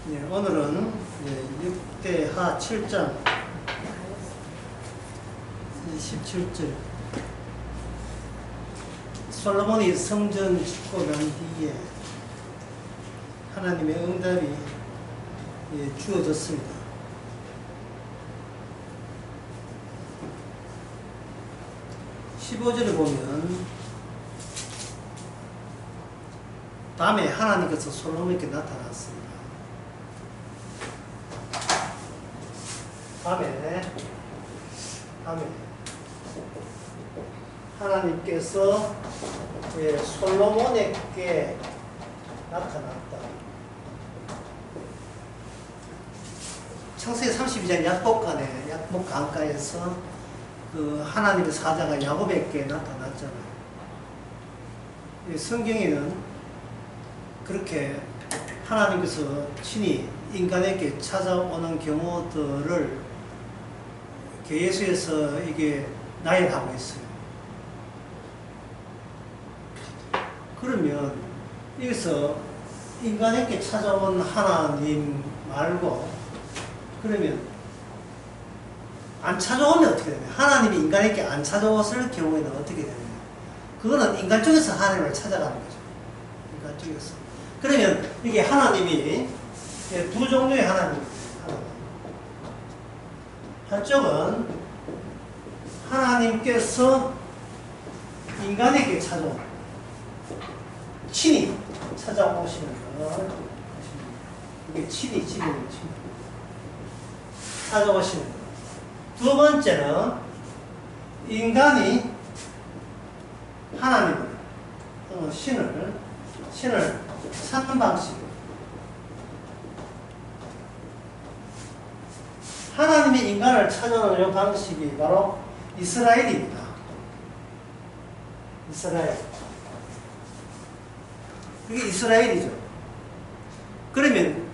네, 오늘은 6대 하 7장 27절 솔로몬이 성전 짓고 난 뒤에 하나님의 응답이 주어졌습니다. 15절에 보면 밤에 하나님께서 솔로몬에게 나타났습니다. 밤에 하나님께서 솔로몬에게 나타났다. 창세기 32장 약복 강가에서 그 하나님의 사자가 야곱에게 나타났잖아요. 성경에는 그렇게 하나님께서 친히 인간에게 찾아오는 경우들을 예수에서 이게 나열하고 있어요. 그러면 여기서 인간에게 찾아온 하나님 말고 그러면 안 찾아오면 어떻게 되냐? 하나님이 인간에게 안 찾아왔을 경우에는 어떻게 되냐? 그거는 인간 쪽에서 하나님을 찾아가는 거죠. 인간 쪽에서. 그러면 이게 하나님이 두 종류의 하나님입니다. 한쪽은 하나님께서 인간에게 친히 찾아오시는 것. 이게 친히 찾아오시는 것. 두 번째는 인간이 하나님을 신을 찾는 방식. 하나님이 인간을 찾아오는 이 방식이 바로 이스라엘입니다. 이스라엘. 그게 이스라엘이죠. 그러면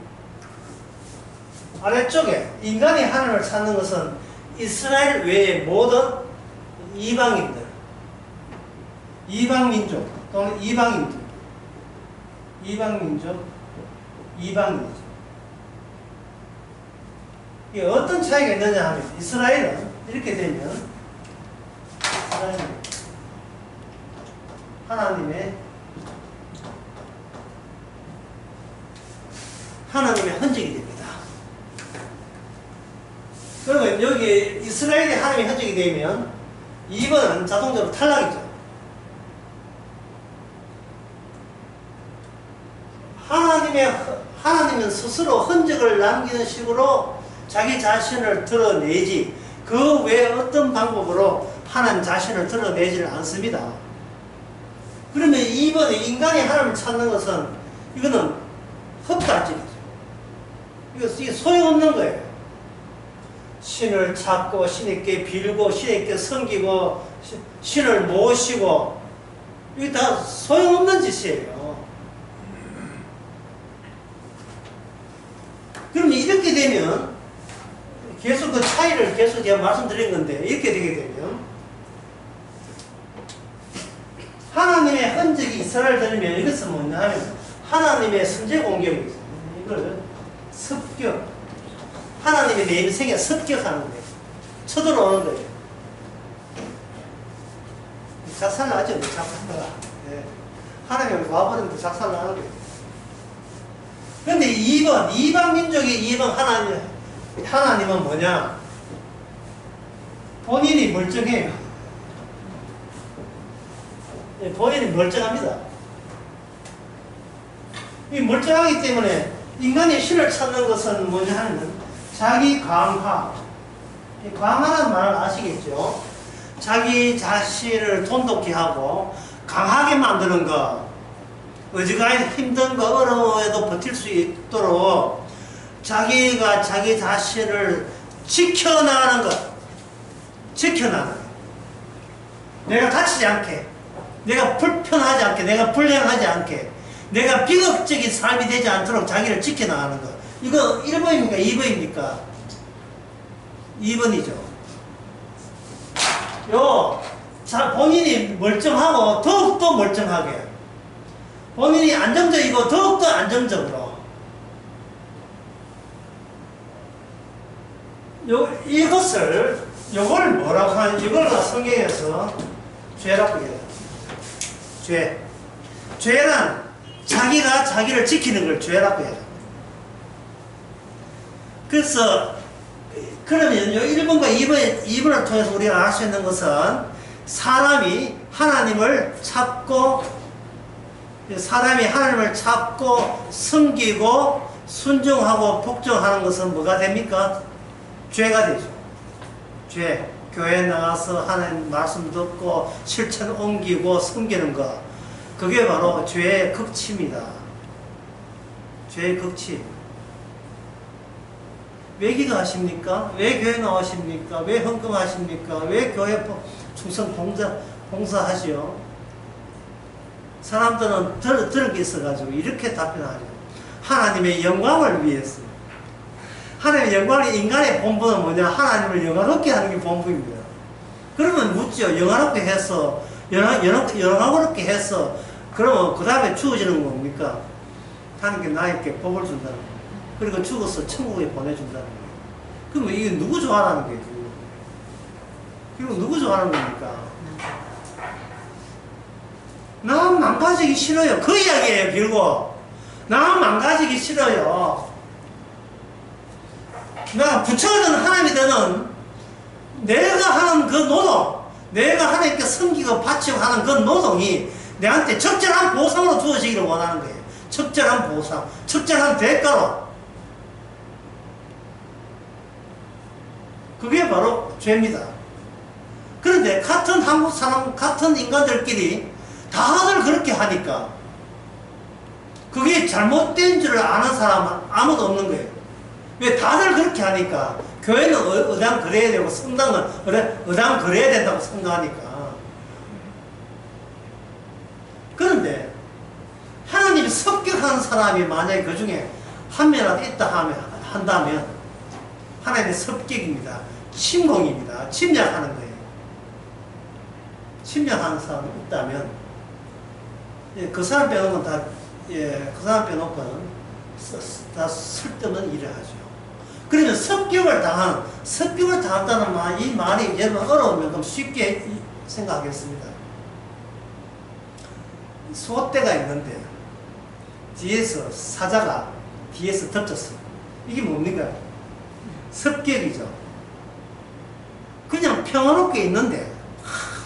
아래쪽에 인간이 하나님을 찾는 것은 이스라엘 외의 모든 이방인들, 이방민족 또는 이방인이죠. 이게 어떤 차이가 있느냐 하면 이스라엘은 이렇게 되면 이스라엘은 하나님의 흔적이 됩니다. 그러면 여기 이스라엘이 하나님의 흔적이 되면 2번은 자동적으로 탈락이죠. 하나님은 스스로 흔적을 남기는 식으로 자기 자신을 드러내지 그 외에 어떤 방법으로 하나님 자신을 드러내지를 않습니다. 그러면 2번에 인간이 하나님을 찾는 것은 이거는 헛발질이죠. 이게 소용없는 거예요. 신을 찾고 신에게 빌고 신에게 섬기고 신을 모시고 이게 다 소용없는 짓이에요. 그럼 이렇게 되면 계속 그 차이를 계속 제가 말씀드린 건데 이렇게 되게 되면 하나님의 흔적이 이스라엘 들으면 이것은 뭐냐 하면 하나님의 선제 공격이 있어요. 이걸 습격. 하나님의 내 인생에 습격하는 거예요. 쳐들어오는 거예요. 작살나죠? 작살나. 하나님이 와버리면 작살나는 거예요. 그런데 2번, 이방민족의 2번 하나님은 뭐냐? 본인이 멀쩡해요. 본인이 멀쩡합니다. 이 멀쩡하기 때문에 인간이 신을 찾는 것은 뭐냐 하면 자기 강화. 강화라는 말을 아시겠죠? 자기 자신을 돈독히 하고 강하게 만드는 것. 어지간히 힘든 거 어려워도 버틸 수 있도록 자기가 자기 자신을 지켜나가는 것. 지켜나가는 것. 내가 다치지 않게, 내가 불편하지 않게, 내가 불행하지 않게, 내가 비극적인 삶이 되지 않도록 자기를 지켜나가는 것. 이거 1번입니까? 2번입니까? 2번이죠. 본인이 멀쩡하고 더욱더 멀쩡하게, 본인이 안정적이고 더욱더 안정적으로 요걸 뭐라고 하는, 이걸 성경에서 죄라고 해요. 죄. 죄는 자기가 자기를 지키는 걸 죄라고 해요. 그래서, 그러면 요 1번과 2번을 통해서 우리가 알 수 있는 것은 사람이 하나님을 찾고 섬기고 순종하고 복종하는 것은 뭐가 됩니까? 죄가 되죠. 죄. 교회 나가서 하나님 말씀 듣고 실천 옮기고 섬기는 것. 그게 바로 죄의 극치입니다. 죄의 극치. 왜 기도하십니까? 왜 교회 나오십니까? 왜 헌금하십니까? 왜 교회 충성 봉사하시오? 사람들은 들은 게 있어가지고 이렇게 답변하죠. 하나님의 영광을 위해서. 하나님의 영광이, 인간의 본분은 뭐냐? 하나님을 영화롭게 하는 게 본분입니다. 그러면 묻죠. 영화롭게 해서, 영화롭게 해서, 그러면 그 다음에 주어지는 건 뭡니까? 하나님께 나에게 복을 준다는 거예요. 그리고 죽어서 천국에 보내준다는 거예요. 그러면 이게 누구 좋아하는 거예요? 그리고 누구 좋아하는 겁니까? 나 망가지기 싫어요. 그 이야기예요, 결국. 나 망가지기 싫어요. 나 부처든 하나님이든 내가 하는 그 노동, 내가 하나님께 섬기고 바치고 하는 그 노동이 내한테 적절한 보상으로 주어지기를 원하는 거예요. 적절한 보상, 적절한 대가로. 그게 바로 죄입니다. 그런데 같은 한국 사람, 같은 인간들끼리 다들 그렇게 하니까 그게 잘못된 줄을 아는 사람은 아무도 없는 거예요. 왜? 다들 그렇게 하니까. 교회는 의당 그래야 되고 성당은 의당 그래야 된다고 생각하니까. 그런데 하나님이 습격하는 사람이 만약에 그 중에 한 명이라도 있다 한다면 하나님의 습격입니다. 침공입니다. 침략하는 거예요. 침략하는 사람이 있다면 그 사람 빼놓고는 다, 그 사람 빼놓고는 다 쓸데없는 일을 하죠. 그러면 습격을 당한다는 말, 이 말이 여러분 어려우면 그럼 쉽게 생각하겠습니다. 소떼가 있는데 뒤에서 사자가 뒤에서 덮쳤어. 이게 뭡니까? 습격이죠. 그냥 평화롭게 있는데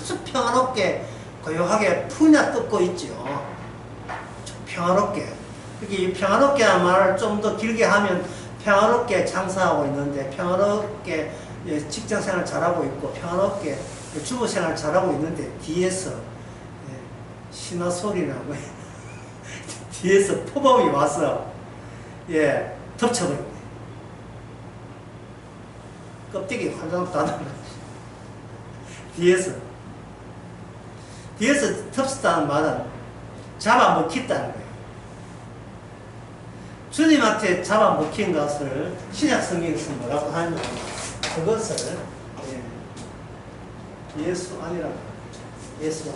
아주 평화롭게 고요하게 푸냐 뜯고 있죠. 평화롭게. 이 평화롭게라는 말을 좀 더 길게 하면 평화롭게 장사하고 있는데, 평화롭게 직장생활 잘하고 있고, 평화롭게 주부생활 잘하고 있는데, 뒤에서 신화 소리 나고 뒤에서 포범이 와서 덮쳐버립니다. 껍데기 환장 다 나가지. 뒤에서 덮쳤다는 말은 잡아먹혔다는 거예요. 주님한테 잡아먹힌 것을 신약 성경에서 뭐라고 하냐면 그것을 예수 아니라고 하죠. 예수 안.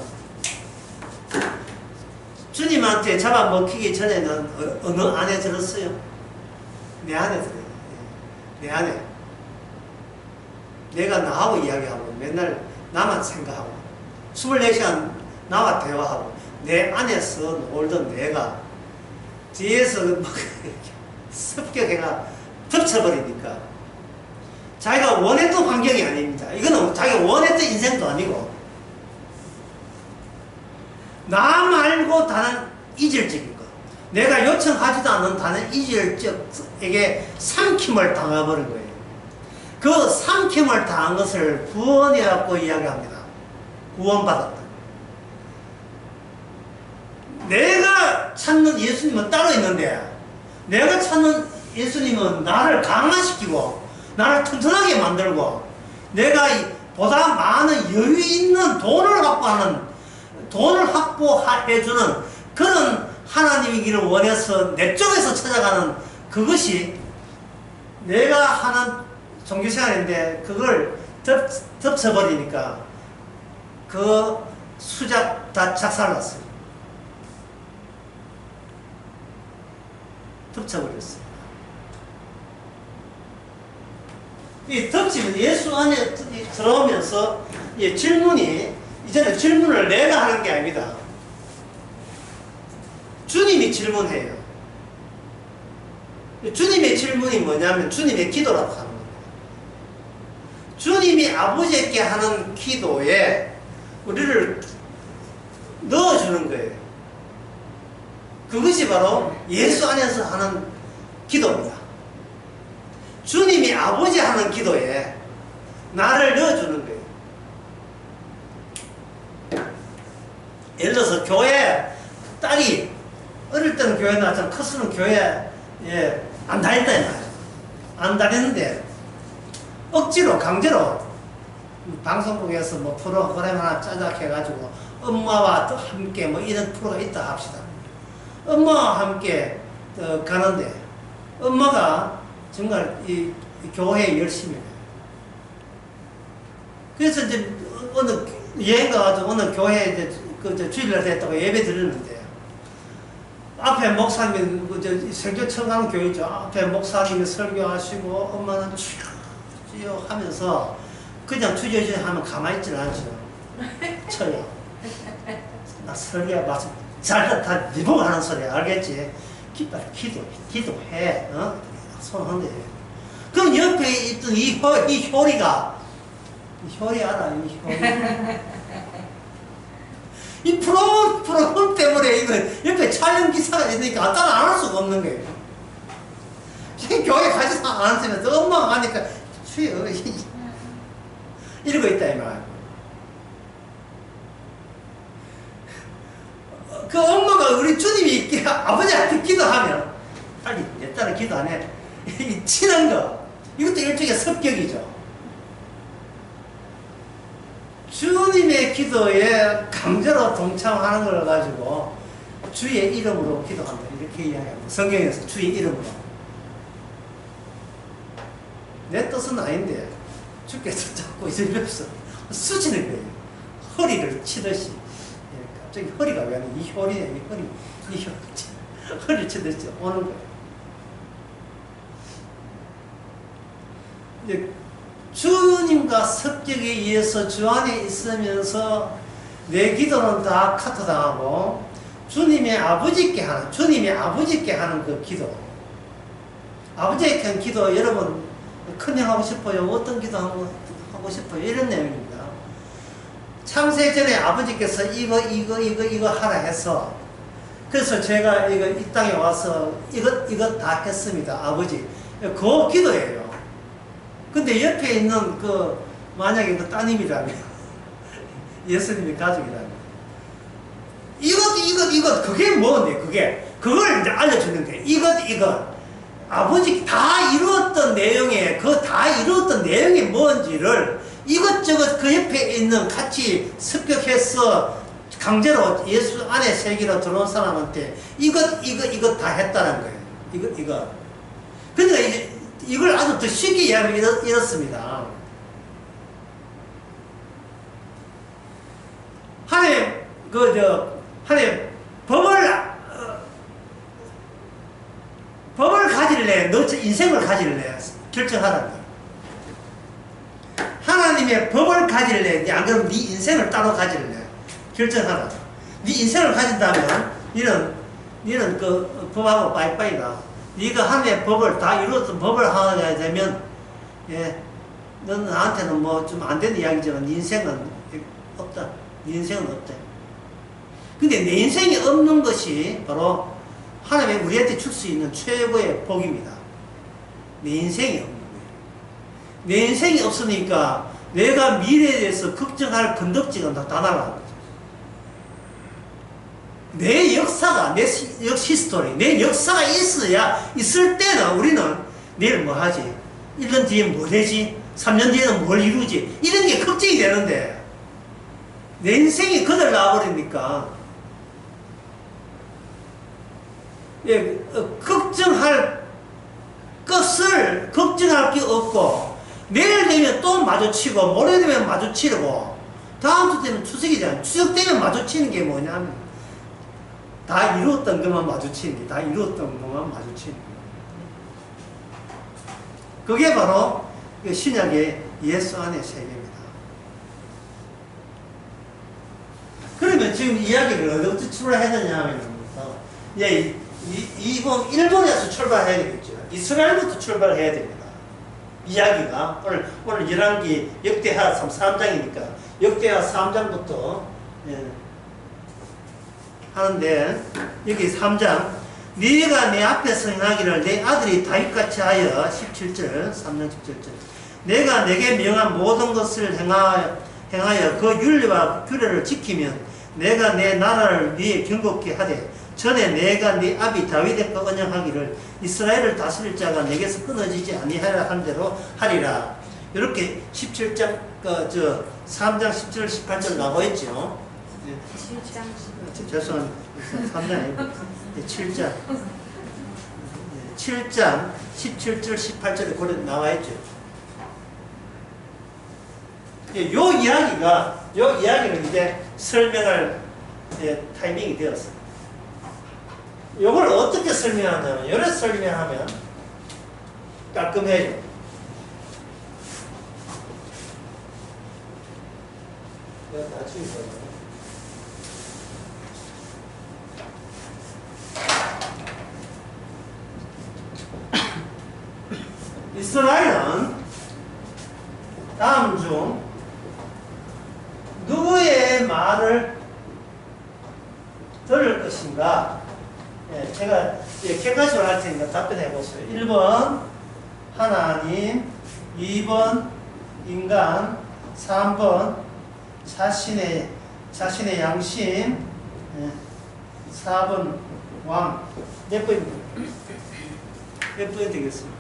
주님한테 잡아먹히기 전에는 어느 안에 들었어요? 내 안에 들어요. 내 안에. 내가 나하고 이야기하고 맨날 나만 생각하고 24시간 나와 대화하고 내 안에서 놀던 내가 뒤에서 막 습격해가 덮쳐버리니까 자기가 원했던 환경이 아닙니다. 이거는 자기가 원했던 인생도 아니고 나 말고 다른 이질적인 것, 내가 요청하지도 않는 다른 이질적에게 삼킴을 당해버린 거예요. 그 삼킴을 당한 것을 구원이라고 이야기합니다. 구원받았다. 내가 찾는 예수님은 따로 있는데, 내가 찾는 예수님은 나를 강화시키고 나를 튼튼하게 만들고 내가 보다 많은 여유 있는 돈을 확보해주는 그런 하나님이기를 원해서 내 쪽에서 찾아가는 그것이 내가 하는 종교생활인데, 그걸 덮쳐버리니까 그 수작 다 작살났어요. 덮쳐버렸어요. 이 덕지면 예수 안에 들어오면서 이 질문이 이제는 질문을 내가 하는 게 아닙니다. 주님이 질문해요. 주님의 질문이 뭐냐면 주님의 기도라고 하는 겁니다. 주님이 아버지께 하는 기도에 우리를 넣어주는 거예요. 그것이 바로 예수 안에서 하는 기도입니다. 주님이 아버지 하는 기도에 나를 넣어주는 거예요. 예를 들어서 교회 딸이 어릴 때는 교회 나왔지만 컸으면 교회 안 다녔다 안 다녔는데 억지로 강제로 방송국에서 뭐 프로그램 하나 짜작해가지고 엄마와 또 함께 뭐 이런 프로가 있다 합시다. 엄마와 함께 가는데 엄마가 정말 이 교회에 열심히 해요. 그래서 이제 어느 여행 가가지고 어느 교회에 이제 그 주일날 됐다고 예배 드렸는데 앞에 목사님이 설교 처음 가는 교회죠. 앞에 목사님이 설교하시고 엄마는 쭉 하면서 그냥 주저주저 하면 가만히 있질 않죠. 쳐요. 나 설교 맞아. 다 니보고 하는 소리야. 알겠지? 기도해. 어? 손 흔들어. 그럼 옆에 있던 이 효리가, 효리 알아? 이 효리. 이 프로그램 때문에 이거 옆에 촬영 기사가 있으니까 따라 안 할 수가 없는 거예요. 교회 가지도 않았으면서 엄마가 가니까 쉬어. 이러고 있다, 이 말. 그 엄마가 우리 주님이 아버지한테 기도하면, 딸이 내 딸은 기도 안 해. 치는 거. 이것도 일종의 습격이죠. 주님의 기도에 강제로 동참하는 걸 가지고 주의 이름으로 기도한다. 이렇게 이야기합니다. 성경에서 주의 이름으로. 내 뜻은 아닌데 주께서 자꾸 이제 옆에서 쓰시는 거예요. 허리를 치듯이. 갑자기 허리가 왜 하는 이 허리네. 허리를 치듯이 오는 거예요. 이제 주님과 습격에 의해서 주 안에 있으면서 내 기도는 다 카트당하고 주님이 아버지께 하는 그 기도. 아버지께 하는 기도 여러분 큰일 하고 싶어요? 어떤 기도 하고 싶어요? 이런 내용입니다. 창세전에 아버지께서 이거 하라 해서 그래서 제가 이 땅에 와서 이것 다 했습니다. 아버지. 그 기도예요. 근데 옆에 있는 만약에 그 따님이라면, 예수님의 가족이라면, 이것, 그게 뭔데, 그걸 이제 알려주는 거예요. 이것. 아버지 다 이루었던 내용에, 다 이루었던 내용이 뭔지를 이것저것 그 옆에 있는 같이 습격해서 강제로 예수 안에 세계로 들어온 사람한테 이것 다 했다는 거예요. 이거. 그러니까 이제 이걸 아주 더 쉽게 이야기하면 이렇습니다. 하나님, 하나님, 법을 가질래? 너 인생을 가질래? 결정하라는 거야. 하나님의 법을 가질래? 안 그러면 네 인생을 따로 가질래? 결정하라. 네 인생을 가진다면, 니는 그 법하고 빠이빠이다. 네가 하나님의 법을 다 이루었던 법을 하게 되면, 너는 나한테는 뭐 좀 안 되는 이야기지만 네 인생은 없다. 네 인생은 없다. 근데 내 인생이 없는 것이 바로 하나님이 우리한테 줄 수 있는 최고의 복입니다. 내 인생이 없는 거예요. 내 인생이 없으니까 내가 미래에 대해서 걱정할 건덕지가 다 날아가는 거죠. 내 역사가, 내 히스토리, 내 역사가 있을 때는 우리는 내일 뭐 하지? 1년 뒤에 뭐 되지? 3년 뒤에는 뭘 이루지? 이런 게 걱정이 되는데, 내 인생이 그들 나와버리니까, 걱정할 게 없고, 내일 되면 또 마주치고, 모레 되면 마주치고, 다음 주 때는 추석이잖아요. 추석 때면 마주치는 게 뭐냐면, 다 이루었던 것만 마주치는 게, 그게 바로 신약의 예수 안의 세계입니다. 그러면 지금 이야기를 어디부터 출발해야 되냐 하면, 예, 일본에서 출발해야 되겠죠. 이스라엘부터 출발해야 됩니다. 이야기가 오늘 열왕기 역대하 3장이니까 역대하 3장부터 예, 하는데, 여기 3장 네가 내 앞에서 행하기를 내 아들이 다윗같이 하여 17절 3장 17절 내가 내게 명한 모든 것을 행하여 그 윤리와 규례를 지키면 내가 내 나라를 위해 경고케 하되 전에 내가 네 아비 다윗과 언약하기를 이스라엘을 다스릴 자가 내게서 끊어지지 아니하라 한 대로 하리라. 이렇게 17장 3장 17절 18절 나와 있죠. 7장 15절. 죄송합니다. 3장 아니고 7장 7장 17절 18절에 그래 나와 있죠. 요 이야기를 이제 설명할 타이밍이 되었어요. 요걸 어떻게 설명하냐면, 요래 설명하면 깔끔해요. 내가 나중에 설명해. 이스라엘은 다음 중 누구의 말을 들을 것인가? 예, 제가 객관식으로 할 테니까 답변해 보세요. 1번 하나님, 2번 인간, 3번 자신의 양심, 4번 왕. 몇 번입니까? 몇 번이 되겠습니까?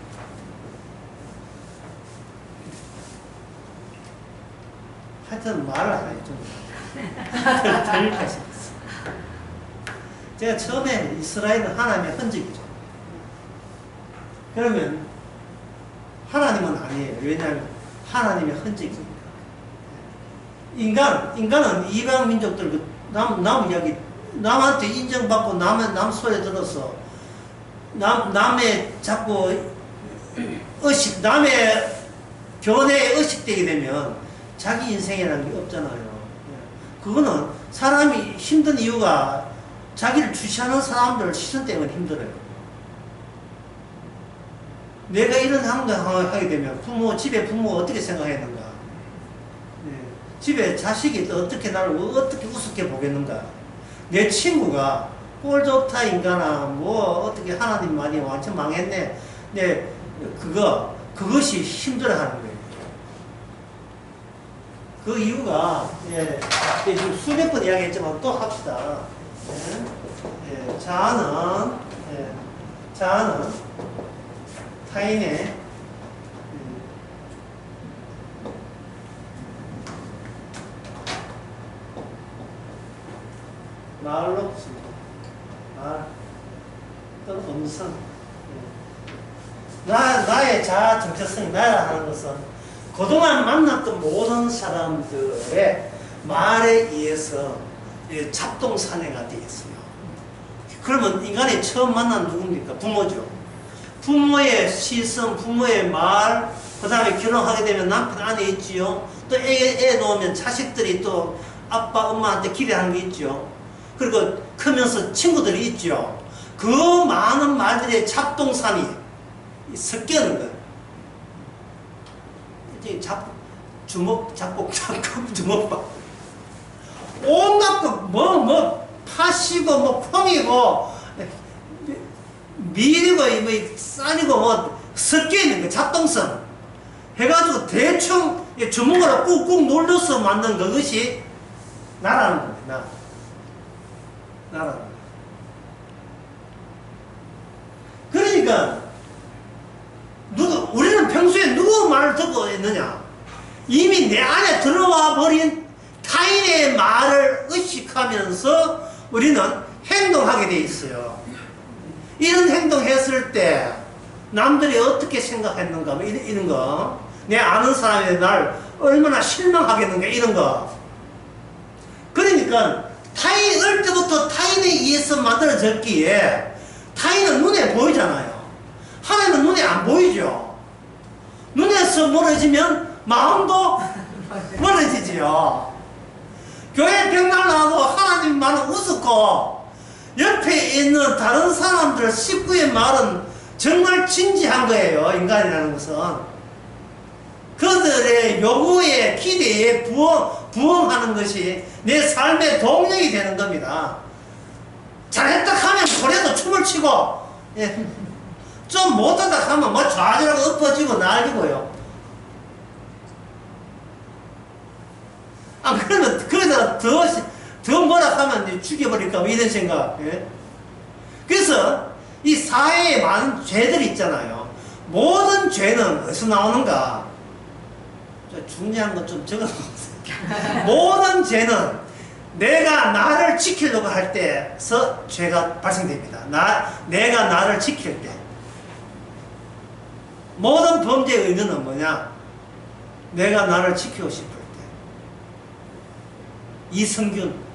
하여튼 말을 안 해요. 좀 들리겠어요. 제가 처음에 이스라엘은 하나님의 흔적이죠. 그러면 하나님은 아니에요. 왜냐하면 하나님의 흔적이니까. 인간은 이방 민족들 남 이야기, 남한테 인정받고 남 소리 들어서 남의 자꾸 남의 견해에 의식되게 되면 자기 인생이라는 게 없잖아요. 그거는 사람이 힘든 이유가 자기를 주시하는 사람들 시선 때문에 힘들어요. 내가 이런 상황을 하게 되면 집에 부모가 어떻게 생각했는가? 집에 자식이 어떻게 나를 어떻게 우습게 보겠는가? 내 친구가 꼴 좋다 인간아, 뭐 어떻게 하나님 많이 완전 망했네. 그것이 힘들어하는 거예요. 그 이유가 지금 수백 번 이야기했지만 또 합시다. 자아는 타인의 말로 또는 음성. 나의 자아 정체성이 나라 하는 것은 그동안 만났던 모든 사람들의 말에 의해서 잡동사내가 되겠어요. 그러면 인간이 처음 만난 누굽니까? 부모죠. 부모의 시선, 부모의 말, 그 다음에 결혼하게 되면 남편 안에 있지요. 또 애 놓으면 자식들이 또 아빠, 엄마한테 기대하는 게 있죠. 그리고 크면서 친구들이 있죠. 그 많은 말들의 잡동사니 섞여 있는 거예요. 이제 주먹밥. 온갖 팥이고, 콩이고, 밀이고, 쌀이고, 섞여 있는 거, 잡동성. 해가지고 대충 주먹으로 꾹꾹 눌러서 만든 그것이 나라는 겁니다. 나라는 거예요. 그러니까, 우리는 평소에 누구 말을 듣고 있느냐? 이미 내 안에 들어와 버린 타인의 말을 의식하면서 우리는 행동하게 돼 있어요. 이런 행동했을 때 남들이 어떻게 생각했는가, 뭐 이런 거. 내 아는 사람이 날 얼마나 실망하겠는가, 이런 거. 그러니까 어릴 때부터 타인에 의해서 만들어졌기에 타인은 눈에 보이잖아요. 하나님은 눈에 안 보이죠. 눈에 교회에서 멀어지면 마음도 멀어지지요. 교회 벽날 나와도 하나님 말은 우습고 옆에 있는 다른 사람들 식구의 말은 정말 진지한 거예요. 인간이라는 것은 그들의 요구에 기대에 부응하는 것이 내 삶의 동력이 되는 겁니다. 잘했다 하면 그래도 춤을 추고, 예. 좀 못하다 하면 뭐 좌절하고 엎어지고 난리고요. 아, 그러면 그러다 더 뭐라 하면 죽여버릴까 뭐 이런 생각. 예? 그래서 이 사회에 많은 죄들이 있잖아요. 모든 죄는 어디서 나오는가? 중요한 것 좀 적어놓으세요. 모든 죄는 내가 나를 지키려고 할 때서 죄가 발생됩니다. 내가 나를 지킬 때. 모든 범죄의 의미는 뭐냐? 내가 나를 지키고 싶을 때. 이성균.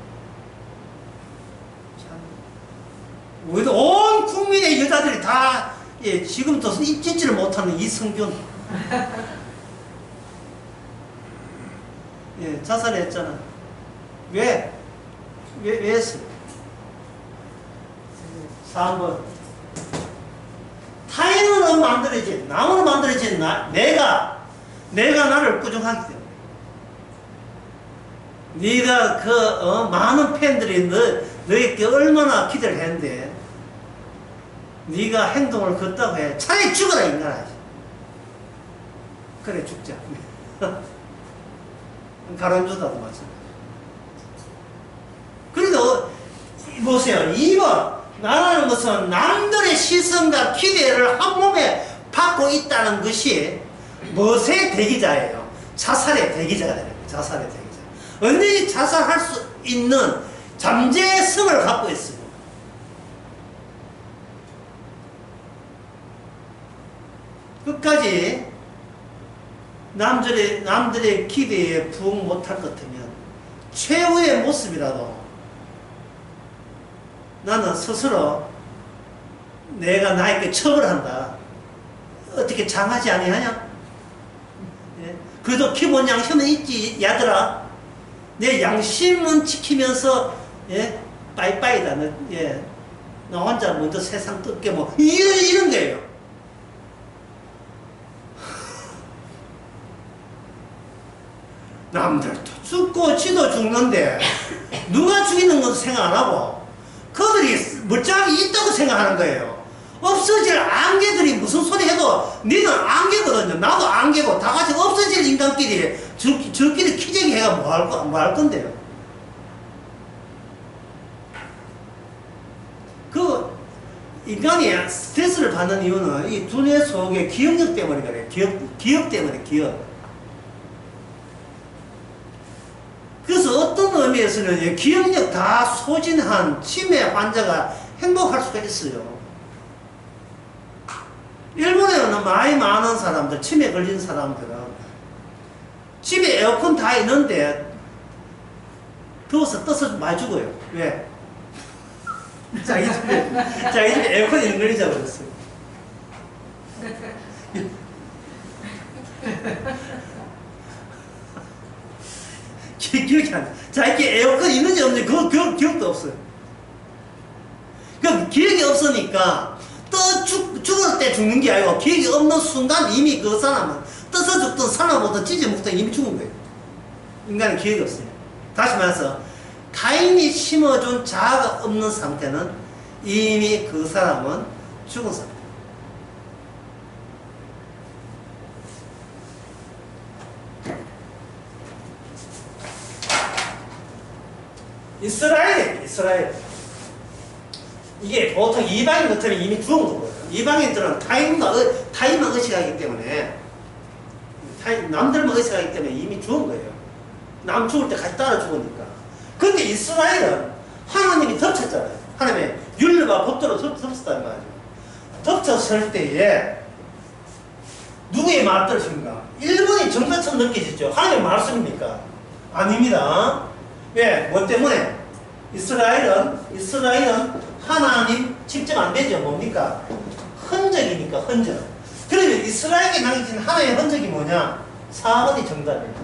우리도 온 국민의 여자들이 다, 예, 지금도 잊지를 못하는 이성균. 예, 자살했잖아. 왜 했어? 3번. 타인은 만들어지, 남으로 만들어진 내가 나를 꾸중하기 때문에. 네가 많은 팬들이 너에게 얼마나 기대를 했는데, 네가 행동을 걷다고 해. 차라리 죽어라, 인간아. 그래, 죽자. 가론주다도 마찬가지. 그래도 보세요. 2번. 나라는 것은 남들의 시선과 기대를 한 몸에 받고 있다는 것이 무엇의 대기자예요? 자살의 대기자가 되는 거예요. 자살의 대기자. 언제든지 자살할 수 있는 잠재성을 갖고 있어요. 끝까지 남들의 기대에 부응 못할 것 같으면 최후의 모습이라도 나는 스스로 내가 나에게 처벌한다. 어떻게 장하지 아니하냐? 예? 그래도 기본 양심은 있지, 야들아. 내 양심은 지키면서, 예? 빠이빠이다. 예? 나 혼자 먼저 세상 뜯게 뭐 이런 거예요. 남들도 죽고 지도 죽는데 누가 죽이는 것도 생각 안 하고 그들이 멀쩡하게 있다고 생각하는 거예요. 없어질 안개들이 무슨 소리 해도 니는 안개거든요. 나도 안개고 다 같이 없어질 인간끼리 저끼리 키재기 해가 뭐 할 건데요. 그 인간이 스트레스를 받는 이유는 이 두뇌 속의 기억력 때문에 그래요. 기억 때문에 기억. 그래서 어떤 의미에서는 기억력 다 소진한 치매 환자가 행복할 수가 있어요. 일본에는 많이 많은 사람들, 치매 걸린 사람들은 집에 에어컨 다 있는데 더워서 떠서 많이 죽어요. 왜? 자기 집에 에어컨 있는 걸 잊어버렸어요. 기억이 안 나. 자기 에어컨 있는지 없는지 그 기억도 없어요. 그 기억이 없으니까 죽을 때 죽는 게 아니고 기억이 없는 순간 이미 그 사람은 떠서 죽든 살아보든 찢어먹든 이미 죽은 거예요. 인간은 기억이 없어요. 다시 말해서 타인이 심어준 자아가 없는 상태는 이미 그 사람은 죽은 상태. 이스라엘. 이게 보통 이방인 같으면 이미 죽은 거거든요. 이방인들은 타인만 의식하기 때문에, 남들만 의식하기 때문에 이미 죽은 거예요. 남 죽을 때 같이 따라 죽으니까. 근데 이스라엘은 하나님이 덮쳤잖아요. 하나님의 율법과 법도로 덮쳤단 말이죠. 덮쳤을 때에 누구의 말 들으십니까? 일본이 정사처럼 느껴지죠. 하나님의 말씀입니까? 아닙니다. 왜? 뭐 때문에? 이스라엘은 하나님 직접 안 되죠. 뭡니까? 흔적이니까, 흔적. 그러면 이스라엘에게 남긴 하나의 흔적이 뭐냐? 4번이 정답이에요.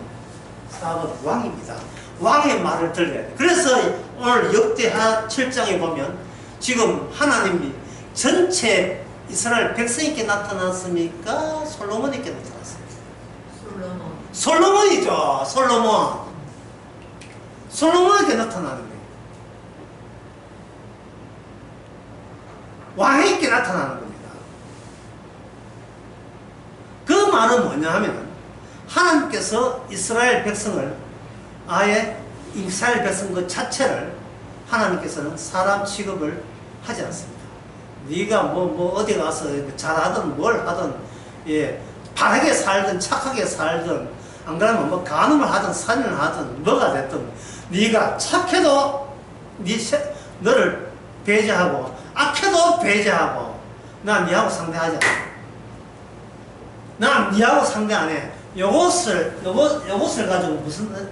4번 왕입니다. 왕의 말을 들려야 돼. 그래서 오늘 역대하 7장에 보면 지금 하나님이 전체 이스라엘 백성에게 나타났습니까? 솔로몬에게 나타났습니까? 솔로몬이죠. 솔로몬에게 나타나는 거예요. 왕에게 나타나는 겁니다. 그 말은 뭐냐 하면 하나님께서 이스라엘 백성을 아예 이스라엘 백성 그 자체를 하나님께서는 사람 취급을 하지 않습니다. 네가 뭐 어디 가서 잘하든 뭘 하든 예 바르게 살든 착하게 살든 안 그러면 뭐 간음을 하든 살인을 하든 뭐가 됐든 네가 착해도 너를 배제하고 악해도 배제하고 난 네하고 상대하지 않아. 난 네하고 상대 안 해. 요것을 가지고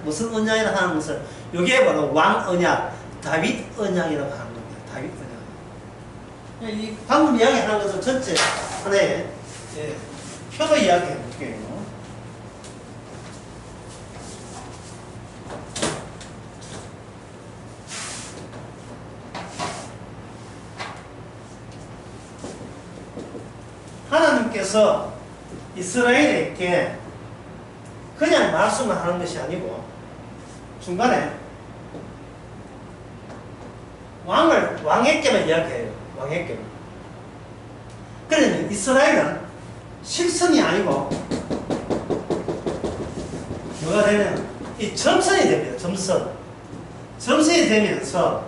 무슨 언약이라 하는 것을 요게 바로 왕 언약, 다윗 언약이라고 하는 겁니다. 다윗 언약. 이 방금 이야기하는 것은 전체 하나의 표로 이야기해 볼게요. 하나님께서 이스라엘에게 그냥 말씀을 하는 것이 아니고 중간에 왕에게만 이야기해요. 왕에게만. 그러면 이스라엘은 실선이 아니고 뭐가 되면 이 점선이 됩니다. 점선이 되면서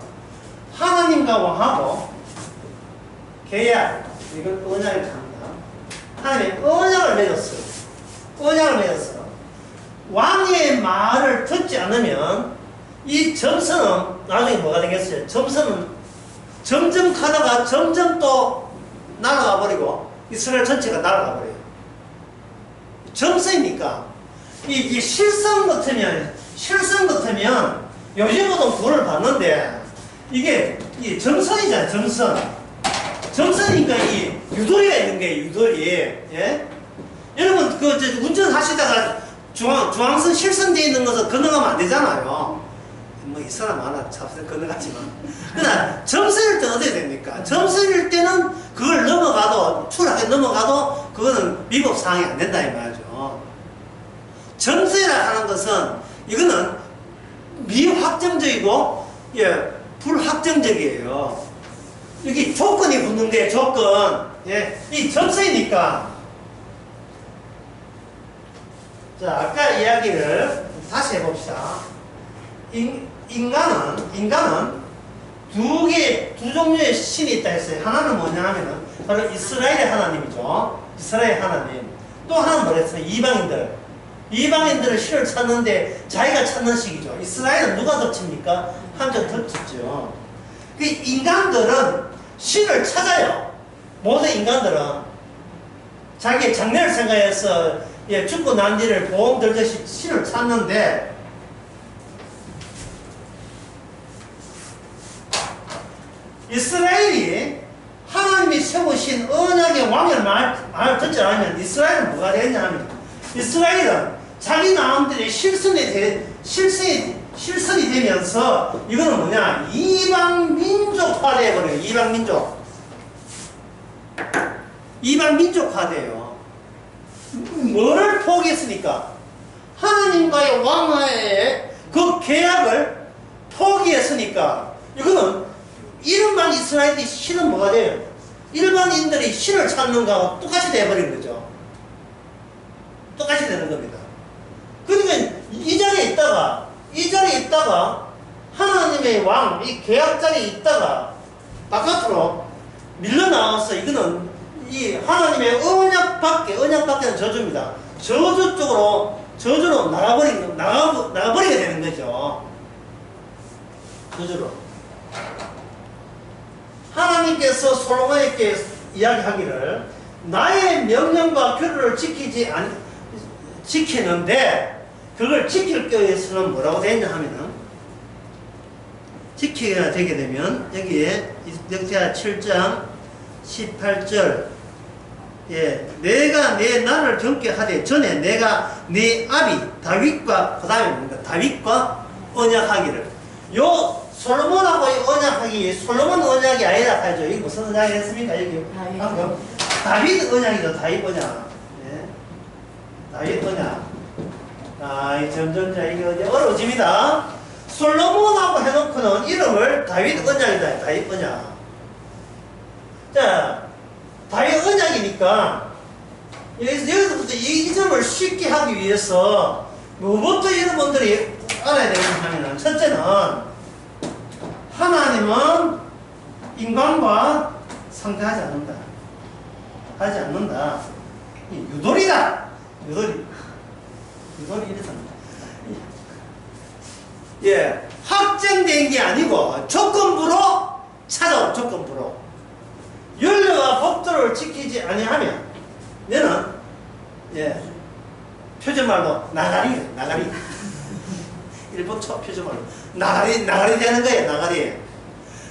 하나님과 왕하고 계약, 이걸 언약을 합니다. 하나님 언약을 맺었어요. 언약을 맺었어. 왕의 말을 듣지 않으면 이 점선은 나중에 뭐가 되겠어요? 점선은 점점 가다가 점점 또 날아가 버리고 이스라엘 전체가 날아가 버려요. 점선이니까 이 실선 같으면 요즘보다 돈을 받는데 이게 점선이잖아요. 점선이니까 이 유도리가 있는 거예요. 유도리. 예? 여러분 운전하시다가 중앙선 실선되어 있는 것을 건너가면 안 되잖아요. 뭐 이 사람 하나 잡서 건너갔지만. 그러나 점선일 때는 어떻게 됩니까? 점선일 때는 그걸 넘어가도 추락에 넘어가도 그거는 위법 사항이 안 된다 이 말이죠. 점선이라 하는 것은 이거는 미확정적이고 불확정적이에요. 여기 조건이 붙는 게 조건. 예, 이 점선이니까. 자, 아까 이야기를 다시 해봅시다. 인간은 두 종류의 신이 있다 했어요. 하나는 뭐냐 하면은 바로 이스라엘의 하나님이죠. 이스라엘 하나님. 또 하나는 뭐랬어요? 이방인들을 신을 찾는데 자기가 찾는 식이죠. 이스라엘은 누가 덮칩니까? 한쪽 덮쳤죠. 그 인간들은 신을 찾아요. 모든 인간들은 자기의 장래를 생각해서 죽고 난 뒤를 보험 들듯이 신을 찾는데 이스라엘이 하나님이 세우신 언약의 왕의 말을 듣지 않으면 이스라엘은 뭐가 되느냐 하면 이스라엘은 자기 마음들의 실선이 되면서 이거는 뭐냐 이방민족화 되어버려요. 이방민족화돼요. 뭐를 포기했으니까? 하나님과의 왕화의 그 계약을 포기했으니까 이거는 일반 이스라엘이 신은 뭐가 돼요? 일반인들이 신을 찾는 거하고 똑같이 돼버린 거죠. 똑같이 되는 겁니다. 그러니까 이 자리에 있다가 하나님의 왕, 이 계약 자리에 있다가 바깥으로 밀려나와서 이거는 이 하나님의 언약 밖에는 저주입니다. 저주로 나가버리게 되는 거죠. 저주로. 하나님께서 솔로몬에게 이야기하기를 나의 명령과 규례를 지키는데 그걸 지킬 위해서는 뭐라고 되냐 하면은 지켜야 되게 되면 여기에 역대하 7장 18절 예, 내가 내 나라를 젊게 하되 전에 내가 내 아비 다윗과 그 다음에 뭡니까? 다윗과 언약하기를. 요 솔로몬하고 언약하기, 솔로몬 언약이 아니라 하죠. 이게 무슨 언약이 했습니까? 여기 방금 다윗 언약이죠. 다윗 언약. 예. 다윗 언약. 아, 점점 이게 어려워집니다. 솔로몬하고 해놓고는 이름을 다윗 언약이다. 다윗 언약. 자, 다윗 언약이니까 여기서부터 이 점을 쉽게 하기 위해서 뭐부터 여러분들이 알아야 되는가 하면은, 첫째는 하나님은 인간과 상대하지 않는다. 하지 않는다. 유돌이다. 유돌이 이래서입니다. 예, 확정된 게 아니고 조건부로 찾아온 조건부로. 윤리와 법도를 지키지 아니하면 너는 예, 표준말로 나가리 일본 초 표준말로 나가리 되는 거예요. 나가리.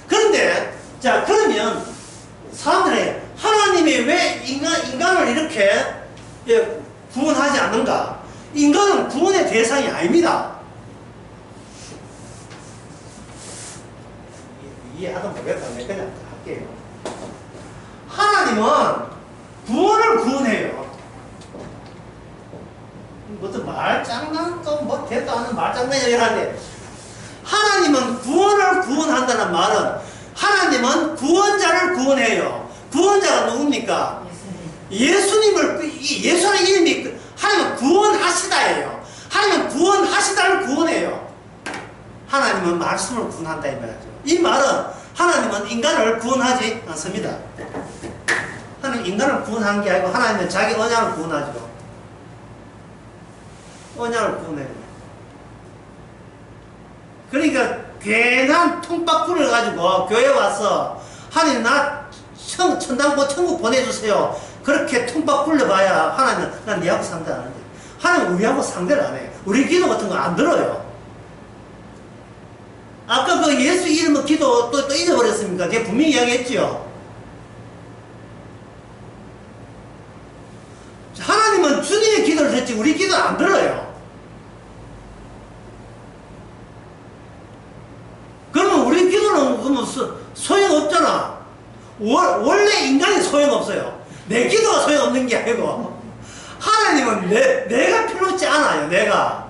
그런데 자, 그러면 사람들이 하나님이 왜 인간을 이렇게 예, 구원하지 않는가? 인간은 구원의 대상이 아닙니다. 이해하든 모르겠다. 내가 그냥 할게요. 하나님은 구원을 구원해요. 무슨 말장난 뭐 대도 않은 말장난이라 하는데, 하나님은 구원을 구원한다는 말은 하나님은 구원자를 구원해요. 구원자가 누굽니까? 예수님의 이름이 하나님은 구원하시다예요. 하나님은 구원하시다를 구원해요. 하나님은 말씀을 구원한다 이 말이죠. 이 말은 하나님은 인간을 구원하지 않습니다. 하나님 인간을 구원하는 게 아니고 하나님은 자기 언약을 구원하죠. 언약을 구원해요. 그러니까 괜한 통박구를 가지고 교회 와서 하나님 나 천당 천국 보내주세요. 그렇게 통박 굴려봐야 하나님은 난 니하고 상대 안 하는데, 하나님은 우리하고 상대를 안 해요. 우리 기도 같은 거 안 들어요. 아까 그 예수 이름의 기도 또 잊어버렸습니까? 제가 분명히 이야기했지요. 하나님은 주님의 기도를 듣지 우리 기도 안 들어요. 그러면 우리 기도는 그러면 소용없잖아. 원래 인간이 소용없어요. 내 기도가 소용없는 게 아니고 하나님은 내가 필요치 않아요. 내가.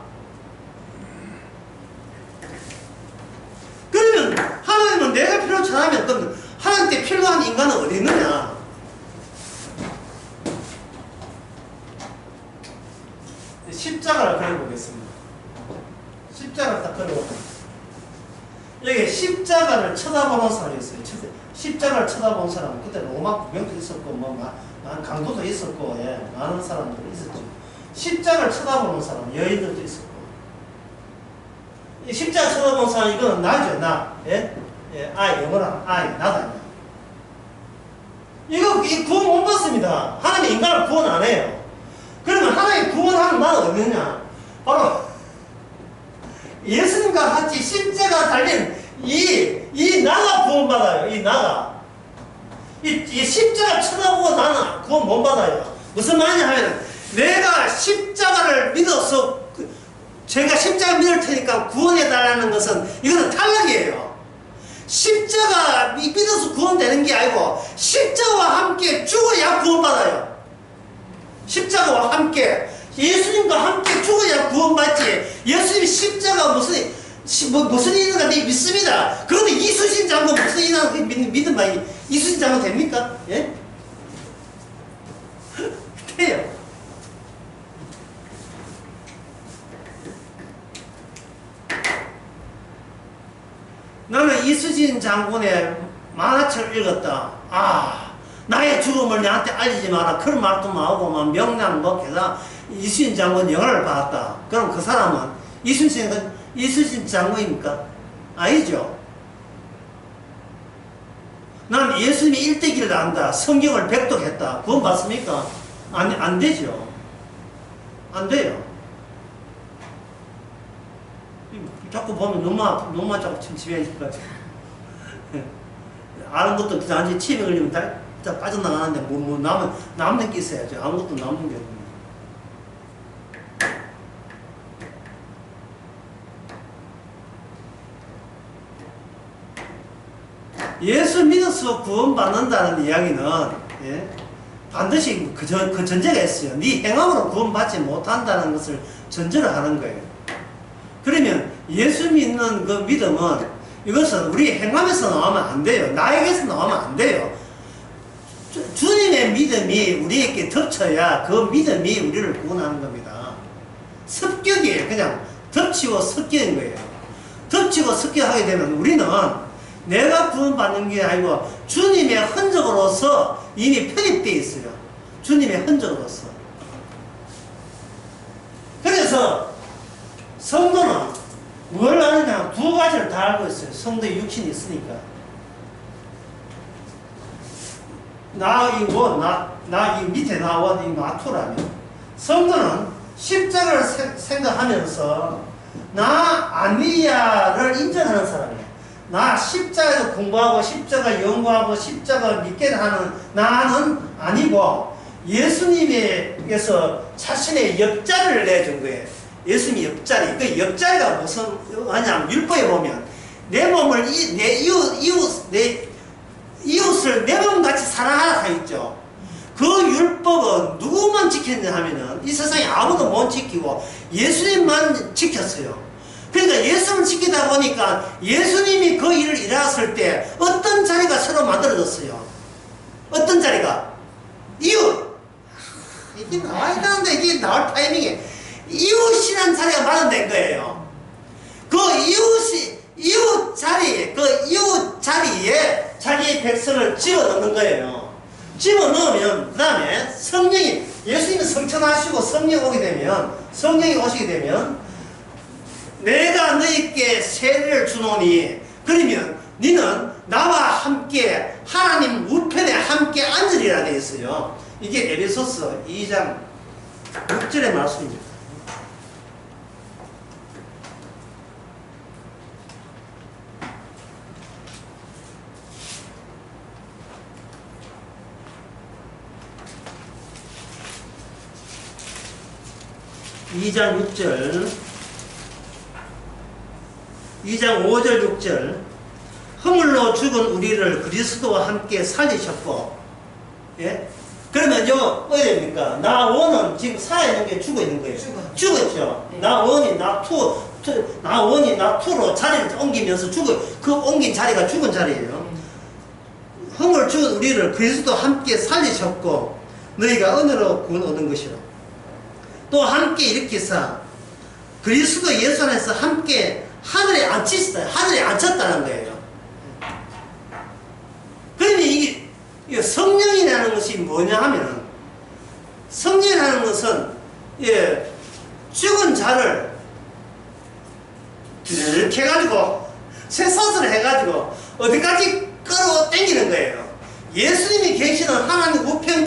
그러면 하나님은 내가 필요치 않으면 그럼 하나님께 필요한 인간은 어디 있느냐? 십자가를 그려보겠습니다. 십자가를 딱 그려보겠습니다. 여기 십자가를 쳐다보는 사람이 있어요. 십자가를 쳐다보는 사람은 그때 로마 구경도 있었고 강도도 있었고 예, 많은 사람들이 있었죠. 십자가를 쳐다보는 사람, 여인들도 있었고. 이 십자가 쳐다보는 사람 이거는 나죠. 나. 예? 예, 아이, 영어로 아이, 나다. 이거 구원 못 받습니다. 하나님 인간을 구원 안 해요. 그러면 하나님 구원하는 나는 어디냐? 바로 예수님과 같이 십자가 달린 이 나가 구원받아요. 이 나가. 이 십자가 쳐다보고 나는 구원 못 받아요. 무슨 말이냐 하면, 내가 십자가를 믿어서 제가 십자가 믿을 테니까 구원해달라는 것은 이거는 탈락이에요. 십자가 믿어서 구원되는 게 아니고 십자가와 함께 죽어야 구원받아요. 십자가와 함께 예수님과 함께 죽어야 구원받지. 예수님이 십자가 무슨 일인가 네 믿습니다. 그런데 이순신 장군 무슨 일이나 믿는 말이 이순신 장군 됩니까? 예? 돼요. 나는 이순신 장군의 만화책을 읽었다. 아, 나의 죽음을 나한테 알리지 마라. 그런 말도 나오고, 막 명량 뭐 게다가 이순신 장군 영화를 봤다. 그럼 그 사람은 이순신 장군입니까? 아니죠. 난 예수님이 일대기를 안다. 성경을 백독했다. 그건 맞습니까? 안 되죠. 안 돼요. 자꾸 보면 눈만 자꾸 침침해질 것 같아요. 아는 것도 그 단지 침에 걸리면 자, 빠져나가는데 남는 게 있어야죠. 아무것도 남는 게 없네. 예수 믿어서 구원받는다는 이야기는, 예? 반드시 그 전제가 있어요. 네 행함으로 구원받지 못한다는 것을 전제로 하는 거예요. 그러면 예수 믿는 그 믿음은 이것은 우리 행함에서 나오면 안 돼요. 나에게서 나오면 안 돼요. 주님의 믿음이 우리에게 덮쳐야 그 믿음이 우리를 구원하는 겁니다. 습격이에요. 그냥 덮치고 습격인 거예요. 덮치고 습격하게 되면 우리는 내가 구원받는 게 아니고 주님의 흔적으로서 이미 편입되어 있어요. 주님의 흔적으로서. 그래서 성도는 뭘 아느냐? 두 가지를 다 알고 있어요. 성도의 육신이 있으니까. 이 밑에 나와 이 나투라면 성도는 십자가를 생각하면서 나 아니야를 인정하는 사람이에요. 나 십자가에서 공부하고 십자가 연구하고 십자가 믿게 하는 나는 아니고 예수님께서 자신의 옆자리를 내준 거예요. 예수님의 옆자리. 그 옆자리가 무슨 하냐면 율법에 보면 내 몸을 내 이웃을 내 몸같이 사랑하라 하 있죠. 그 율법은 누구만 지켰냐 하면은 이 세상에 아무도 못 지키고 예수님만 지켰어요. 그러니까 예수님을 지키다 보니까 예수님이 그 일을 일하셨을 때 어떤 자리가 새로 만들어졌어요. 어떤 자리가? 이웃. 이게 나와야 되는데 이게 나올 타이밍에 이웃이라는 자리가 마련된 거예요. 그 이웃 자리에 자기의 백성을 집어넣는 거예요. 집어넣으면 그 다음에 성령이 예수님이 성천하시고 성령이 오시게 되면 내가 너희께 세례를 주노니 그러면 너는 나와 함께 하나님 우편에 함께 앉으리라 되어 있어요. 이게 에베소서 2장 6절의 말씀입니다. (2장 6절) 2장 5절 6절 허물로 죽은 우리를 그리스도와 함께 살리셨고, 예? 그러면 요 어디 됩니까? 나 원은 지금 살아있는 게 죽어 있는 거예요. 죽었죠. 네. 나 원이 나 투로 자리를 옮기면서 그 옮긴 자리가 죽은 자리예요. 허물 죽은 우리를 그리스도와 함께 살리셨고 너희가 은혜로 구원 얻은 것이라. 또 함께 일으키사 그리스도 예수 안에서 함께 하늘에 앉혔다는 거예요. 그러면 이게 성령이라는 것이 뭐냐 하면, 성령이라는 것은 죽은 자를 이렇게 해가지고 쇠사슬을 해가지고 어디까지 끌어당기는 거예요. 예수님이 계시는 하나님 우편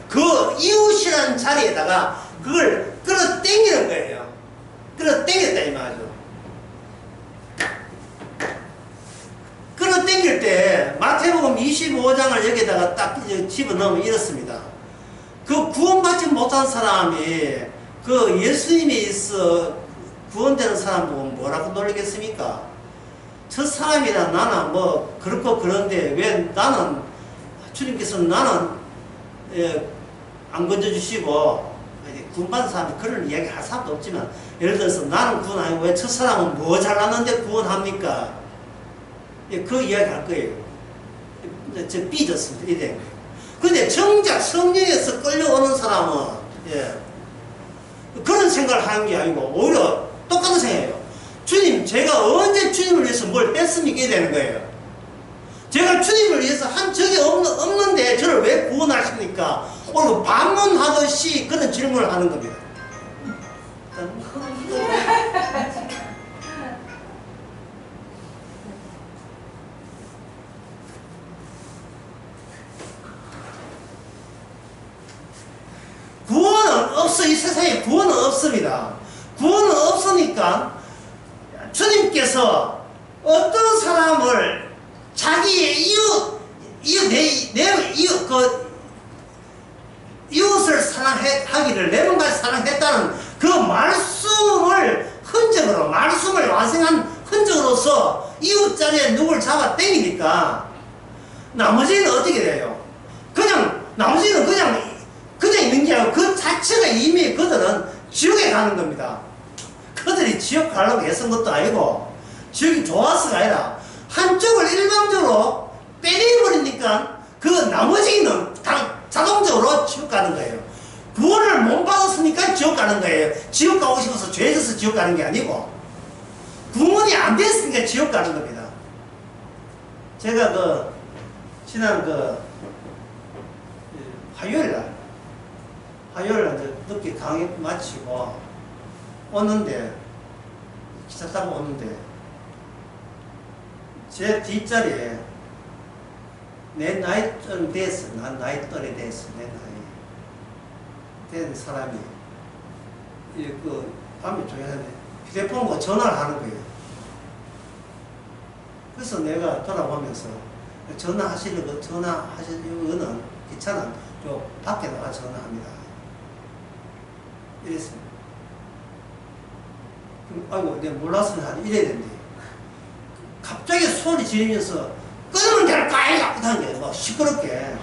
그 이웃이라는 자리에다가 그걸 끌어당기는 거예요. 끌어당겼다 이 말이죠. 끌어당길 때 마태복음 25장을 여기다가 딱 집어넣으면 이렇습니다. 그 구원받지 못한 사람이 그 예수님이 있어 구원되는 사람 보고 뭐라고 놀리겠습니까? 저 사람이랑 나는 뭐 그렇고 그런데 왜 나는 주님께서는 나는 안 건져주시고 구원받은 사람이 그런 이야기 할 사람도 없지만, 예를 들어서 나는 구원 아니고 왜 저 사람은 뭐 잘났는데 구원합니까? 그 이야기 할 거예요. 저 삐졌습니다. 이래. 근데 정작 성령에서 끌려오는 사람은 그런 생각을 하는 게 아니고 오히려 똑같은 생각이에요. 주님, 제가 언제 주님을 위해서 뭘 뺐습니까? 이게 되는 거예요. 제가 주님을 위해서 한 적이 없는데 저를 왜 구원하십니까? 오늘 반문하듯이 그런 질문을 하는 겁니다. 구원은 없어. 이 세상에 구원은 없습니다. 구원은 없으니까 주님께서 어떤 사람을 자기의 이웃, 내 그 이웃을 사랑하기를 네 번까지 사랑했다는 그 말씀을 흔적으로, 말씀을 완성한 흔적으로서 이웃 자리에 누굴 잡아 당기니까 나머지는 어떻게 돼요? 그냥 나머지는 그냥 있는 게 아니고 그 자체가 이미 그들은 지옥에 가는 겁니다. 그들이 지옥 가려고 애쓴 것도 아니고 지옥이 좋아서가 아니라 한쪽을 일방적으로 빼내버리니까 그 나머지는 자동적으로 지옥 가는 거예요. 구원을 못 받았으니까 지옥 가는 거예요. 지옥 가고 싶어서 죄져서 지옥 가는 게 아니고 구원이 안 됐으니까 지옥 가는 겁니다. 제가 지난 화요일날 이제 늦게 강의 마치고 오는데 기차 타고 오는데 제 뒷자리에 내 나이 좀 됐어. 난 나이 또래 됐어. 내 나이 된 사람이 밤에 조용한데 휴대폰 보고 전화를 하는 거예요. 그래서 내가 돌아보면서 전화하시려고는 귀찮아. 저 밖에 나가 전화합니다. 이랬습니다. 아이고, 내가 몰랐으면 이래야 된대. 갑자기 소리 지르면서 끊으면 될 거 아니야! 이런 게 막 시끄럽게.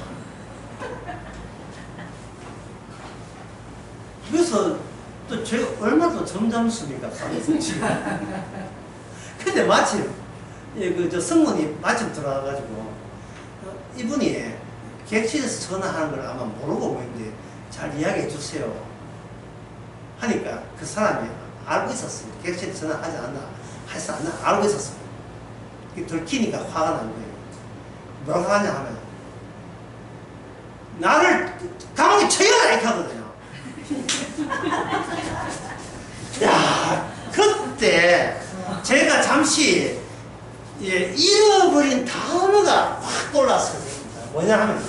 그래서 또 제가 얼마나 점잖습니까? 근데 마침 저 성문이 마침 들어와가지고 이분이 객실에서 전화하는 걸 아마 모르고 있는데 잘 이야기해 주세요 하니까 그 사람이 알고 있었어요. 객실에 전화하지 않나 해서 안 알고 있었어요. 들키니까 화가 난 거예요. 뭐라고 하냐 하면 나를 감옥에 쳐야 이렇게 하거든요. 야, 그때 제가 잠시 잃어버린 단어가 확 떠올랐어요. 뭐냐 하면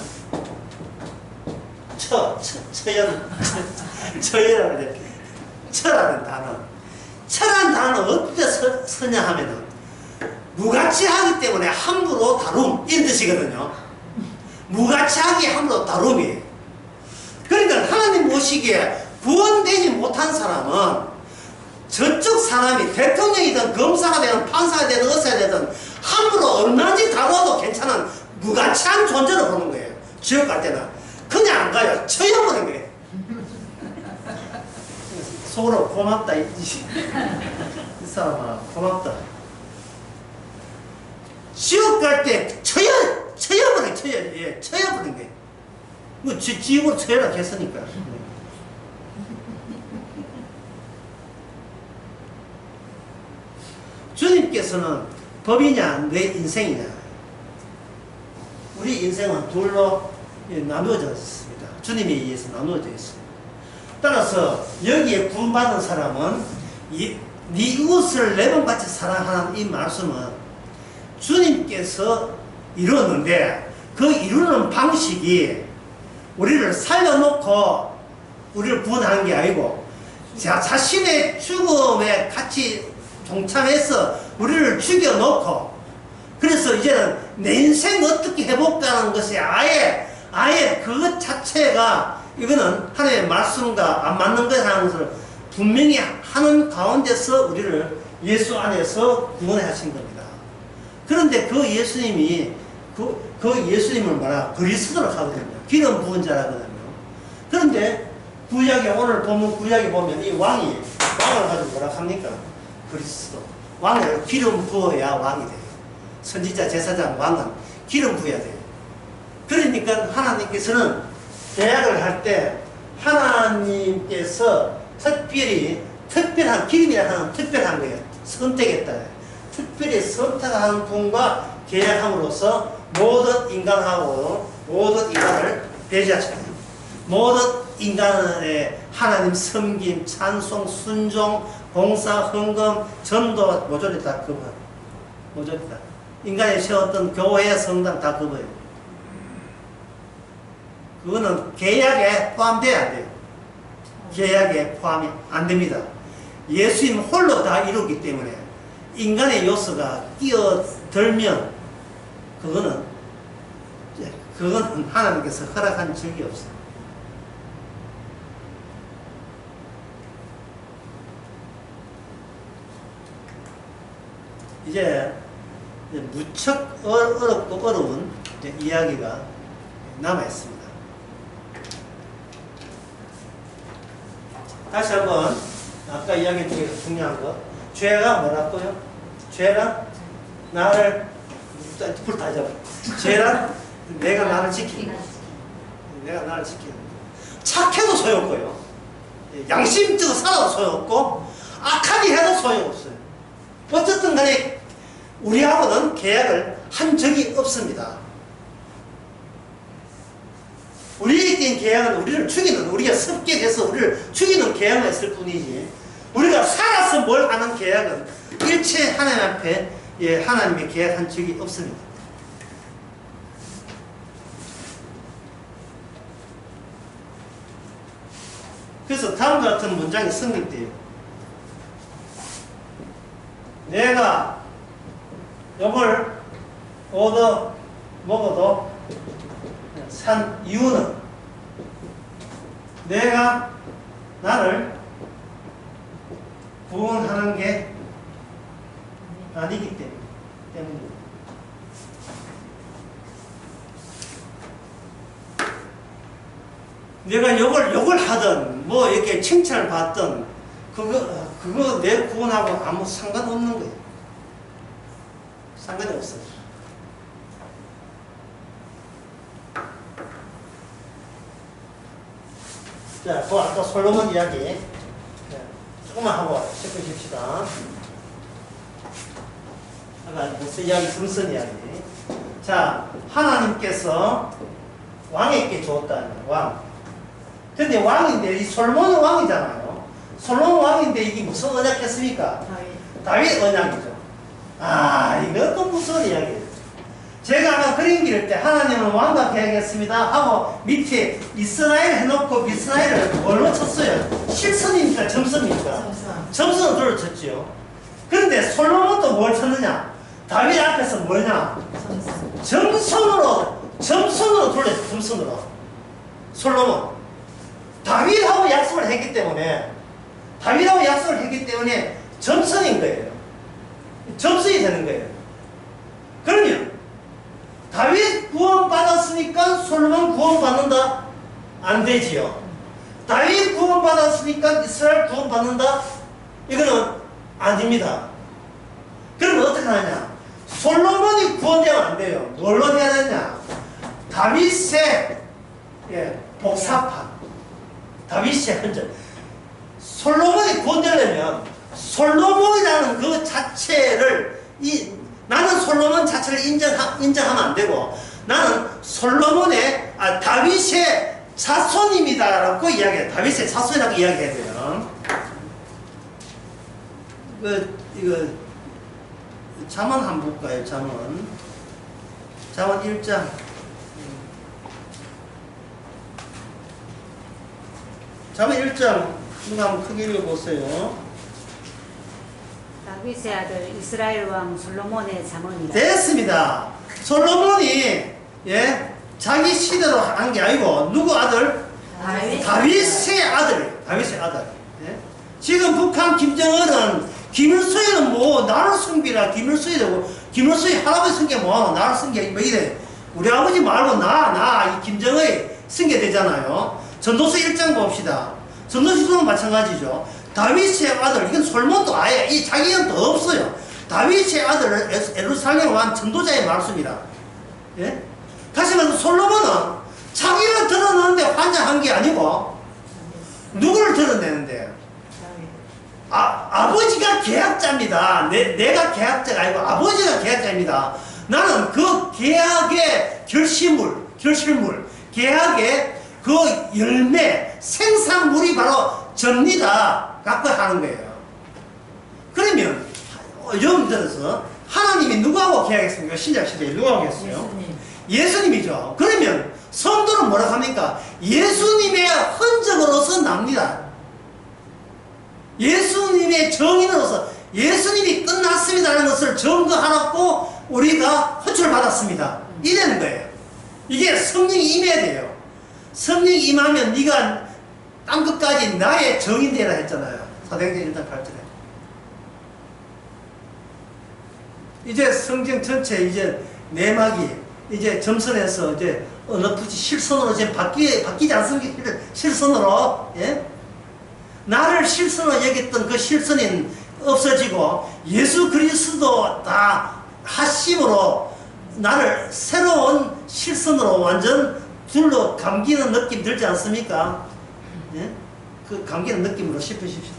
처라는 단어. 처라는 단어 어디다 쓰냐 하면은 무가치하기 때문에 함부로 다룸 이런 뜻이거든요. 무가치하기 함부로 다룸이에요. 그러니까 하나님 보시기에 구원되지 못한 사람은 저쪽 사람이 대통령이든 검사가 되든 판사가 되든 의사가 되든 함부로 얼마든지 다뤄도 괜찮은 무가치한 존재로 보는 거예요. 지옥 갈 때는 그냥 안 가요. 쳐여보는 거예요. 속으로 고맙다 이 사람아 고맙다. 지옥 갈 때 쳐여버린 거예요. 뭐 지옥으로 쳐여라 했으니까. 주님께서는 법이냐 내 인생이냐. 우리 인생은 둘로 나누어져 있습니다. 주님에 의해서 나누어져 있습니다. 따라서 여기에 구원받은 사람은 네 이웃을 내 몸같이 사랑하는 이 말씀은 주님께서 이루었는데 그 이루는 방식이 우리를 살려놓고 우리를 구원하는 게 아니고 자신의 죽음에 같이 동참해서 우리를 죽여놓고 그래서 이제는 내 인생 어떻게 해볼까 하는 것이 아예 그것 자체가 이거는 하나님의 말씀과 안 맞는 거라는 것을 분명히 하는 가운데서 우리를 예수 안에서 구원하신 겁니다. 그런데 그 예수님이 그 예수님을 그리스도로 하거든요. 기름 부은 자라거든요. 그런데 구약에 오늘 보면 구약에 보면 이 왕을 가지고 뭐라 합니까? 그리스도. 왕을 기름 부어야 왕이 돼요. 선지자, 제사장, 왕은 기름 부어야 돼요. 그러니까 하나님께서는 계약을 할 때 하나님께서 특별한 기름이라 하는 특별한 거예요. 선택했다. 특별히 선택한 분과 계약함으로써 모든 인간을 배제하셨다. 모든 인간의 하나님 섬김, 찬송, 순종, 봉사, 헌금, 전도 모조리 다 그거. 모조리 다. 인간이 세웠던 교회, 성당 다 그거예요. 그거는 계약에 포함돼야 안 돼요. 계약에 포함이 안 됩니다. 예수님 홀로 다 이루기 때문에 인간의 요소가 끼어들면 그거는 그건 하나님께서 허락한 적이 없어요. 이제 무척 어렵고 어려운 이야기가 남아 있습니다. 다시 한번 아까 이야기 중에서 중요한 거, 죄가 뭐라고요? 죄란 나를 불 다 잡아. 죄란 내가 나를 지키는, 내가 나를 지키는. 착해도 소용없고요. 양심적으로 살아도 소용없고 악하게 해도 소용없어요. 어쨌든 간에 우리하고는 계약을 한 적이 없습니다. 우리에게 된 계약은 우리를 죽이는, 우리가 섭게 돼서 우리를 죽이는 계약만 있을 뿐이지, 우리가 살아서 뭘 하는 계약은 일체 하나님 앞에 하나님의 계약한 적이 없습니다. 그래서 다음과 같은 문장이 성립돼요. 내가 이걸 얻어 먹어도 산 이유는 내가 나를 구원하는 게 아니기 때문입니다. 내가 욕을 하든 뭐 이렇게 칭찬을 받든 그거 내 구원하고 아무 상관없는 거예요. 상관이 없어요. 자, 그 아까 솔로몬 이야기 조금만 하고 짚어줍시다. 아까 무슨 이야기, 중선 이야기. 자, 하나님께서 왕에게 줬다는 왕. 근데 왕인데 이 솔로몬은 왕이잖아요. 솔로몬 왕인데 이게 무슨 언약했습니까? 다윗 언약이죠. 아, 이것도 무슨 이야기예요. 제가 아까 그림 그릴 때 하나님은 왕과 계약했습니다 하고 밑에 이스라엘 해놓고 이스라엘을 뭘로 쳤어요? 실선입니까? 점선입니까? 점선으로 둘을 쳤지요. 그런데 솔로몬도 뭘 쳤느냐? 다윗 앞에서 뭐냐? 점선으로 둘렀어요. 점선으로. 솔로몬. 다윗하고 약속을 했기 때문에 점선인 거예요. 점선이 되는 거예요. 그러면 다윗 구원받았으니까 솔로몬 구원받는다? 안 되지요. 다윗 구원받았으니까 이스라엘 구원받는다? 이거는 아닙니다. 그럼 어떻게 하냐? 솔로몬이 구원되면 안 돼요. 뭘로 해야 되냐? 다윗의 복사판, 다윗의 흔적. 솔로몬이 구원되려면 솔로몬이라는 그 자체를 나는 솔로몬 자체를 인정하면 안 되고, 나는 다윗의 자손입니다라고 이야기해요. 다윗의 자손이라고 이야기해야 돼요. 이거 잠언 한번 볼까요? 잠언 1장. 잠언 1장 누가 한번 크게 읽어보세요. 다윗의 아들 이스라엘 왕 솔로몬의 잠언이라. 됐습니다. 솔로몬이 자기 시대로 한 게 아니고 누구 아들? 다윗의 아들. 예? 지금 북한 김정은은 김일성이는 뭐 나를 섬기라 김일성이라고, 김일성이 할아버지 섬겨 뭐하노? 나를 섬겨 뭐 이래. 우리 아버지 말고 이 김정은이 섬겨되잖아요. 전도서 1장 봅시다. 전도서도 마찬가지죠. 다윗의 아들, 이건 솔몬도 아예 이 자기는 더 없어요. 다윗의 아들을 예루살렘 왕 전도자의 말씀이다. 예? 다시 말해서 솔로몬은 자기를 드러내는데 환장한 게 아니고 누구를 드러내는데? 아버지가 계약자입니다. 내가 계약자가 아니고 아버지가 계약자입니다. 나는 그 계약의 결실물, 계약의 그 열매, 생산물이 바로 접니다. 갖고 하는 거예요. 그러면 요즘 들어서 하나님이 누구하고 계약했습니까? 신약 시대에 누구하고 했어요? 예수님이죠. 그러면 성도는 뭐라고 합니까? 예수님의 흔적으로서 납니다. 예수님의 정인으로서 예수님이 끝났습니다라는 것을 증거하라고 우리가 호출받았습니다. 이래는 거예요. 이게 성령이 임해야 돼요. 성령이 임하면 네가 땅 끝까지 나의 정인 되라 했잖아요. 사도행전 1장 8절에. 이제 성경 전체 이제 내막이 이제 점선에서 이제 어느푸지 실선으로 지금 바뀌지 않습니까? 실선으로, 예? 나를 실선으로 여겼던 그 실선이 없어지고 예수 그리스도 다 하심으로 나를 새로운 실선으로 완전 둘러 감기는 느낌 들지 않습니까? 예? 그 감기는 느낌으로 씹으십시다.